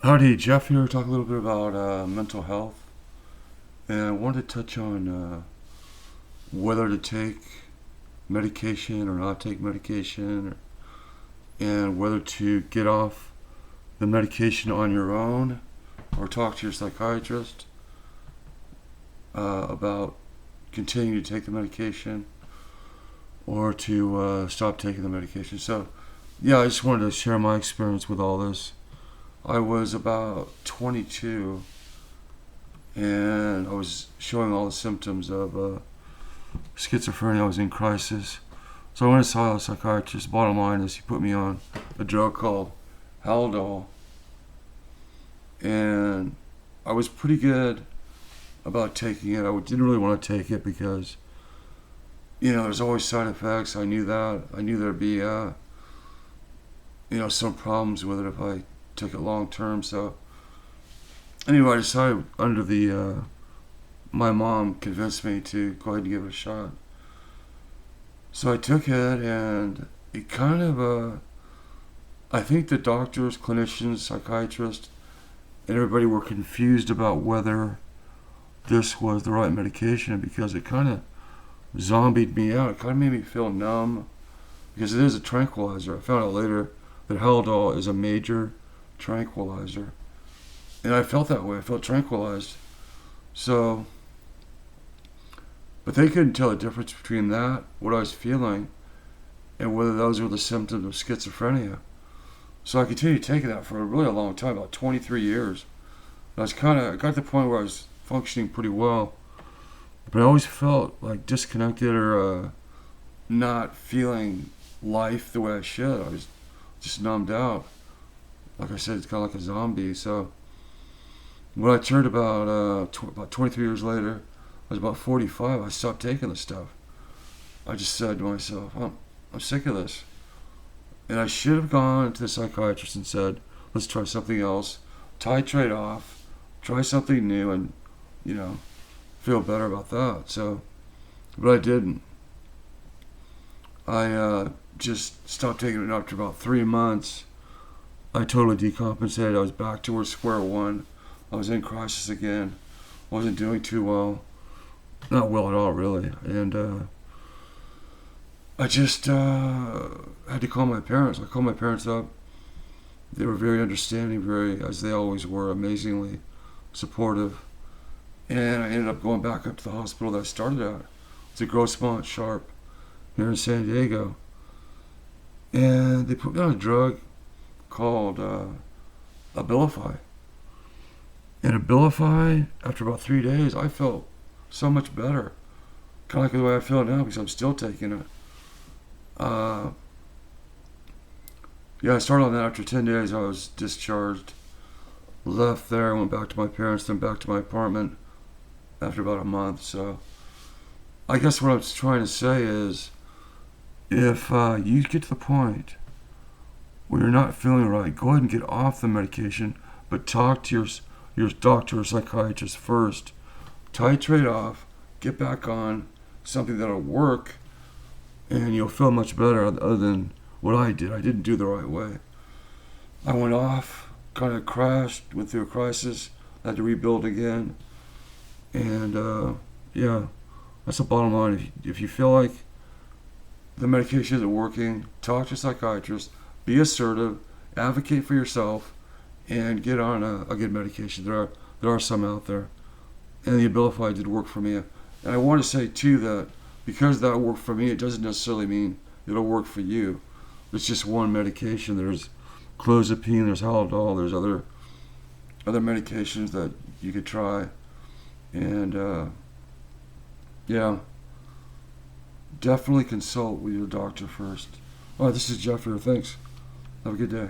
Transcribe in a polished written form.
Howdy, Jeff here. Talk a little bit about mental health, and I wanted to touch on whether to take medication or not take medication, and whether to get off the medication on your own or talk to your psychiatrist about continuing to take the medication or to stop taking the medication. So, yeah, I just wanted to share my experience with all this. I was about 22 and I was showing all the symptoms of schizophrenia. I was in crisis. So I went and saw a psychiatrist. Bottom line is he put me on a drug called Haldol. And I was pretty good about taking it. I didn't really want to take it because, there's always side effects. I knew that. I knew there'd be, some problems with it if I took it long term. So anyway, I decided under the my mom convinced me to go ahead and give it a shot. So I took it, and it kind of I think the doctors, clinicians, psychiatrists, and everybody were confused about whether this was the right medication because it kind of zombied me out. It kind of made me feel numb because it is a tranquilizer. I found out later that Haldol is a major tranquilizer, and I felt that way. I felt tranquilized. So, but they couldn't tell the difference between that, what I was feeling, and whether those were the symptoms of schizophrenia. So I continued taking that for a really long time, about 23 years. And I got to the point where I was functioning pretty well, but I always felt like disconnected or not feeling life the way I should. I was just numbed out. Like I said, it's kind of like a zombie. So when I turned about 23 years later, I was about 45, I stopped taking the stuff. I just said to myself, I'm sick of this. And I should have gone to the psychiatrist and said, let's try something else, titrate off, try something new, and, feel better about that. So, but I didn't. I just stopped taking it after about 3 months. I totally decompensated. I was back towards square one. I was in crisis again. Wasn't doing too well. Not well at all, really. And I just had to call my parents. I called my parents up. They were very understanding, very, as they always were, amazingly supportive. And I ended up going back up to the hospital that I started at. It's a Grossmont Sharp here in San Diego. And they put me on a drug called Abilify. And Abilify, after about 3 days, I felt so much better. Kind of like the way I feel now because I'm still taking it. I started on that after 10 days. I was discharged. Left there, went back to my parents, then back to my apartment after about a month. So I guess what I was trying to say is if you get to the point where you're not feeling right, go ahead and get off the medication, but talk to your doctor or psychiatrist first. Titrate off, get back on something that'll work, and you'll feel much better other than what I did. I didn't do the right way. I went off, kind of crashed, went through a crisis, had to rebuild again. And that's the bottom line. If you feel like the medication isn't working, talk to a psychiatrist, be assertive, advocate for yourself, and get on a good medication. There are some out there. And the Abilify did work for me. And I want to say, too, that because that worked for me, it doesn't necessarily mean it'll work for you. It's just one medication. There's clozapine, there's Haldol, there's other medications that you could try. And, definitely consult with your doctor first. All right, this is Jeff here. Thanks. Have a good day.